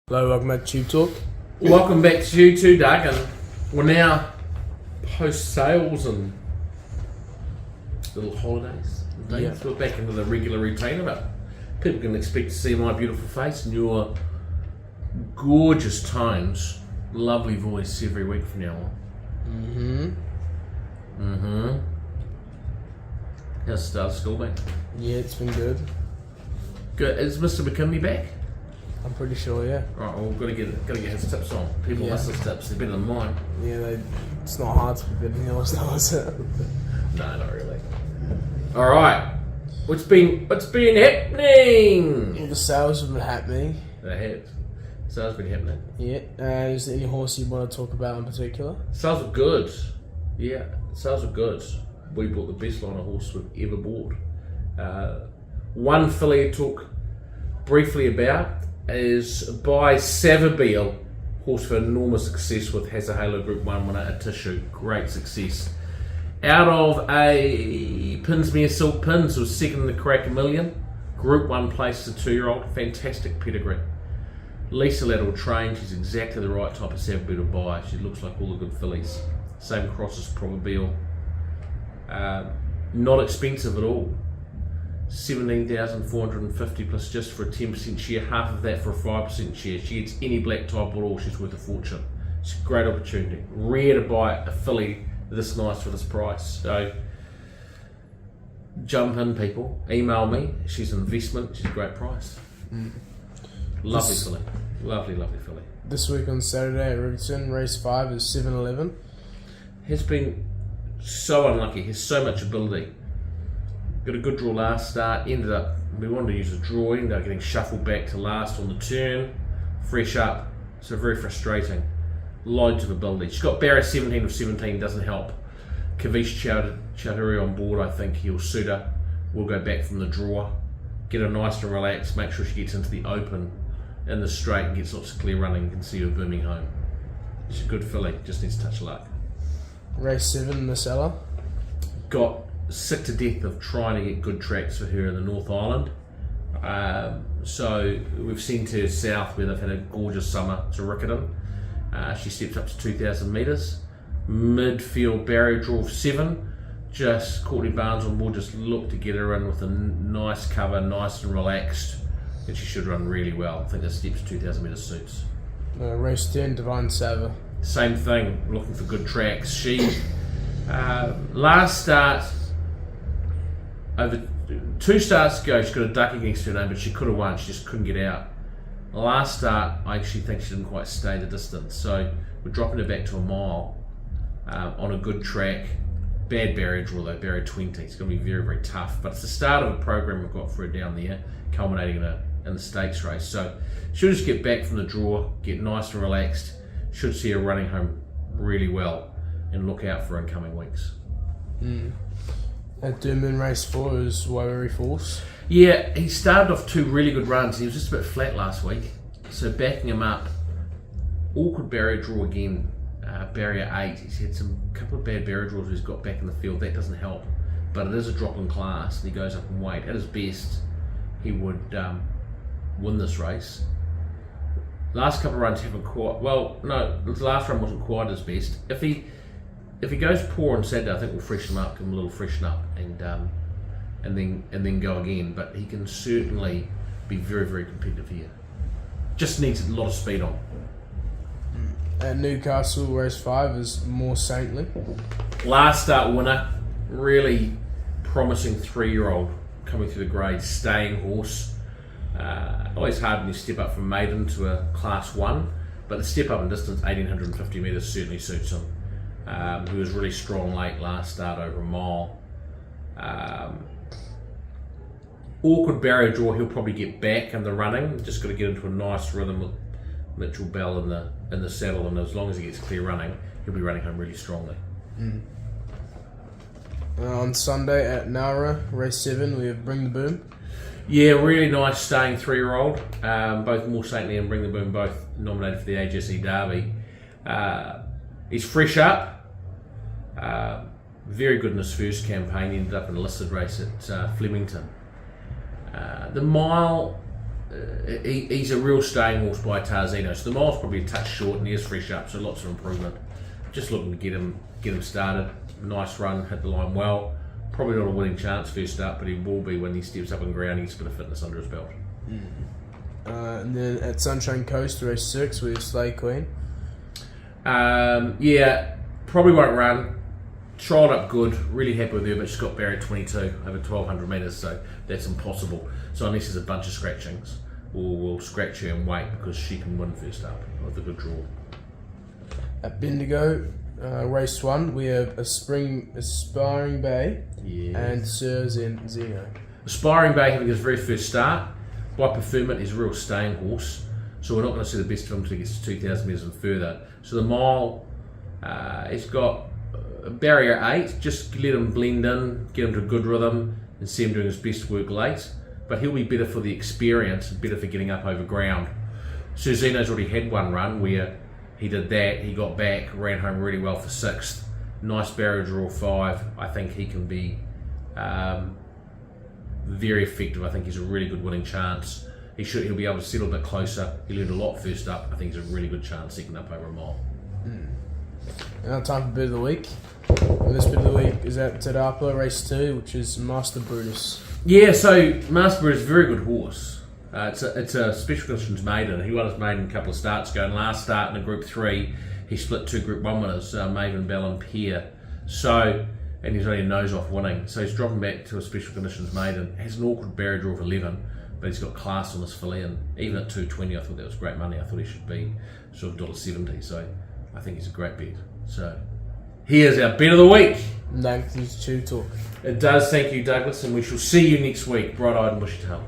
Hello, welcome back to TubeTalk. Welcome back to you too, Doug, and we're now post-sales and little holidays. Yeah. We're back into the regular routine, but people can expect to see my beautiful face and your gorgeous tones, lovely voice every week from now on. How's the start of school been? Yeah, it's been good. Good. Is Mr. McKinley back? I'm pretty sure, yeah. Right, well, we've got to get his tips on. People miss his tips, they're better than mine. Yeah, it's not hard to be better than yours, though, is it? No, not really. Alright. What's been happening? All the sales have been happening. They have. Sales been happening. Yeah. Is there any horse you want to talk about in particular? Sales are good. Yeah, sales are good. We bought the best line of horse we've ever bought. One filly I talk briefly about is by Savabeel, horse for enormous success with Has a Halo Group 1 winner at Tissue. Great success. Out of a Pinsmere Silk Pins, was second in the Crack a Million. Group 1 place as a 2-year-old. Fantastic pedigree. Lisa Ladd will train. She's exactly the right type of Savabeel to buy. She looks like all the good fillies. Same cross as Probabeel. Not expensive at all. 17,450 plus just for a 10% share, half of that for a 5% share. She gets any black type at all, she's worth a fortune. It's a great opportunity. Rare to buy a filly this nice for this price. So jump in, people. Email me. She's an investment. She's a great price. Lovely filly. Lovely filly. This week on Saturday at Riverton, race 5 is 7-11. Has been so unlucky. Has so much ability. Got a good draw last start, we wanted to use a draw, ended up getting shuffled back to last on the turn, fresh up, so very frustrating. Loads of ability. She's got Barra 17 of 17, doesn't help. Kavish Chowdhury on board, I think he'll suit her. We'll go back from the draw, get her nice and relaxed, make sure she gets into the open in the straight and gets lots of clear running, you can see her booming home. She's a good filly, just needs a touch of luck. Race 7, Miss Ella. Got sick to death of trying to get good tracks for her in the North Island. So we've sent her south where they've had a gorgeous summer to Riccarton. She steps up to 2,000 metres. Midfield barrier draw of 7. Just Courtney Barnes on board, just look to get her in with a nice cover, nice and relaxed. And she should run really well. I think the steps 2,000 metres suits. Race 10, Divine Sava. Same thing, looking for good tracks. She, last start, over 2 starts ago, she got a duck against her name, but she could have won. She just couldn't get out. Last start, I actually think she didn't quite stay the distance, so we're dropping her back to a mile on a good track. Bad barrier draw though, barrier 20. It's going to be very, very tough, but it's the start of a program we've got for her down there, culminating in the stakes race. So she'll just get back from the draw, get nice and relaxed. Should see her running home really well, and look out for incoming weeks. At Durban, race 4 is Wairiri Force. Yeah, he started off 2 really good runs. He was just a bit flat last week. So backing him up, awkward barrier draw again, barrier 8. He's had some couple of bad barrier draws he's got back in the field. That doesn't help. But it is a drop in class and he goes up in weight. At his best, he would win this race. Last couple of runs haven't quite, well, no, the last run wasn't quite his best. If he goes poor on Saturday, I think we'll freshen him up, give him a little freshen up, and then go again. But he can certainly be very, very competitive here. Just needs a lot of speed on. At Newcastle, race 5 is More Saintly. Last start winner, really promising 3-year-old coming through the grades, staying horse. Always hard when you step up from maiden to a class 1, but the step up in distance, 1,850 metres, certainly suits him. He was really strong late last start over a mile. Awkward barrier draw, he'll probably get back in the running. Just got to get into a nice rhythm with Mitchell Bell in the saddle, and as long as he gets clear running, he'll be running home really strongly. On Sunday at Nara, race 7, we have Bring the Boom. Yeah, really nice staying 3-year-old. Both More Saintly and Bring the Boom both nominated for the AJC Derby. He's fresh up. Very good in his first campaign. He ended up in a listed race at Flemington. The mile he's a real staying horse by Tarzino. So the mile's probably a touch short and he is fresh up, so lots of improvement. Just looking to get him started. Nice run, hit the line well. Probably not a winning chance first up, but he will be when he steps up on ground. He gets a bit of fitness under his belt. And then at Sunshine Coast, race 6, we have Slay Queen. Yeah, probably won't run. Trialled up good, really happy with her, but she's got barrier 22 over 1,200 metres, so that's impossible. So unless there's a bunch of scratchings, we'll scratch her and wait because she can win first up with a good draw. At Bendigo, race 1, we have Aspiring Bay and Sir Zeno. Aspiring Bay having his very first start. By preferment, he's a real staying horse, so we're not going to see the best of him until he gets to 2,000 metres and further. So the mile, he's got barrier 8, just let him blend in, get him to a good rhythm and see him doing his best work late. But he'll be better for the experience and better for getting up over ground. Sir Zeno's already had one run where he did that, he got back, ran home really well for 6th. Nice barrier draw 5. I think he can be very effective. I think he's a really good winning chance. He'll be able to settle a bit closer. He learned a lot first up. I think he's a really good chance second up over a mile. Now time for bit of the week. And this bit of the week is at Te Rapa, race 2, which is Master Brutus. Yeah, so Master Brutus is a very good horse. It's a special conditions maiden. He won his maiden a couple of starts ago, and last start in a Group 3, he split 2 Group 1 winners, Maven, Bell and Pear. So, and he's only a nose off winning. So he's dropping back to a special conditions maiden. Has an awkward barrier draw of 11, but he's got class on his filly, and even at 220 I thought that was great money. I thought he should be sort of $1.70, so I think he's a great bet. So here's our bet of the week. Thanks to TubeTalk. It does, thank you Douglas, and we shall see you next week, bright-eyed and bushy-tailed.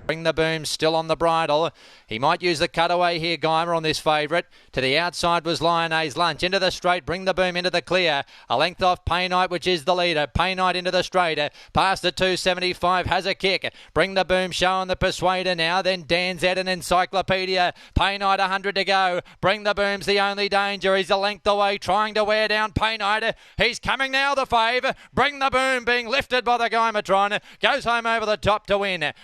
Bring the Boom still on the bridle. He might use the cutaway here, Geimer, on this favourite. To the outside was Lyonnais Lunch. Into the straight, Bring the Boom into the clear. A length off Paynite, which is the leader. Paynite into the straight. Past the 275, has a kick. Bring the Boom showing the persuader now. Then Dan's at an encyclopedia. Paynite 100 to go. Bring the Boom's the only danger. He's a length away, trying to wear down Paynite. He's coming now, the fave. Bring the Boom being lifted by the Geimatron. Goes home over the top to win.